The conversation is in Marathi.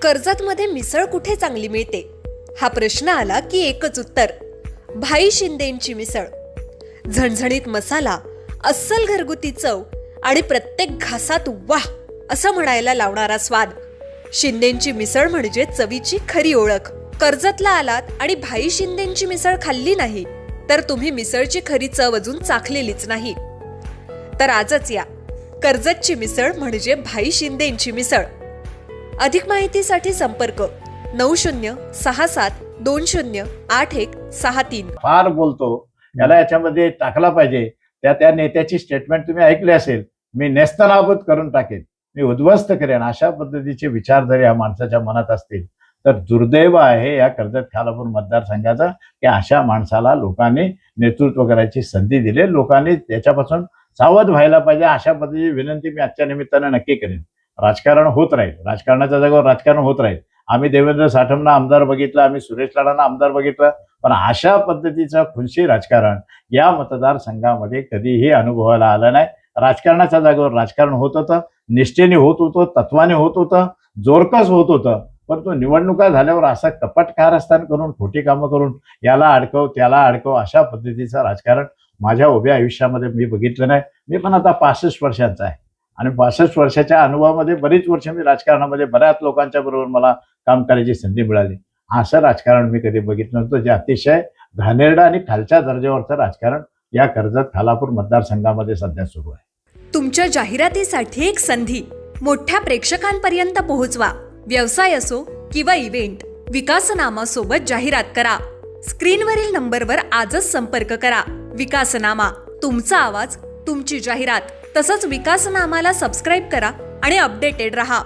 कर्जतमध्ये मिसळ कुठे चांगली मिळते हा प्रश्न आला की एकच उत्तर, भाई शिंदेंची मिसळ. झणझणीत मसाला, अस्सल घरगुती चव आणि प्रत्येक घासात वाह असं म्हणायला लावणारा स्वाद. शिंदेंची मिसळ म्हणजे चवीची खरी ओळख. कर्जतला आलात आणि भाई शिंदेंची मिसळ खाल्ली नाही तर तुम्ही मिसळची खरी चव अजून चाखलेलीच नाही. तर आजच या, कर्जतची मिसळ म्हणजे भाई शिंदेंची मिसळ. अधिक माहितीसाठी संपर्क 9067208163. फार बोलतो याला याच्यामध्ये टाकला पाहिजे. त्या नेत्याची स्टेटमेंट तुम्ही ऐकली असेल, मी नेस्तनाबूत करून टाकेन, मी उद्ध्वस्त करेन, अशा पद्धतीचे विचार जर या माणसाच्या मनात असतील तर दुर्दैव आहे या कर्जत खालापूर मतदारसंघाचा की अशा माणसाला लोकांनी नेतृत्व करायची संधी दिली. लोकांनी त्याच्यापासून सावध व्हायला पाहिजे. अशा पद्धतीची विनंती मी आजच्या निमित्तानं नक्की करेन. राजकारण होत राहील, राजकारणाच्या जागेवर राजकारण होत राहील. आम्ही देवेंद्र साठमना आमदार बघितलं, आम्ही सुरेश लाडांना आमदार बघितलं, पण अशा पद्धतीचं खुनशी राजकारण या मतदारसंघामध्ये कधीही अनुभवायला आलं नाही. राजकारणाच्या जागेवर राजकारण होत होतं, निष्ठेने होत होतं, तत्वाने होत होतं, जोरकस होत होतं. परंतु निवडणुका झाल्यावर असं कपट कारस्थान करून, खोटी कामं करून, याला अडकव त्याला अडकव, अशा पद्धतीचं राजकारण माझ्या उभ्या आयुष्यामध्ये मी बघितलं नाही. मी पण आता 65 वर्षांचा आहे आणि 65 वर्षाच्या अनुभवामध्ये बरीच वर्ष मी राजकारणामध्ये बऱ्याच लोकांच्या बरोबर मला काम करायची संधी मिळाली. असं राजकारण मी कधी बघितलं नव्हतं, जे अतिशय घाणेरडं आणि खालच्या दर्जावरचं राजकारण या कर्जत खालापूर मतदारसंघामध्ये सध्या सुरू आहे. तुमच्या जाहिरातीसाठी एक संधी, मोठ्या प्रेक्षकांपर्यंत पोहोचवा. व्यवसाय असो किंवा इव्हेंट, विकासनामा सोबत जाहिरात करा. स्क्रीनवरील नंबरवर आजच संपर्क करा. विकासनामा, तुमचा आवाज, तुमची जाहिरात. तसंच विकासनामाला सबस्क्राईब करा आणि अपडेटेड रहा.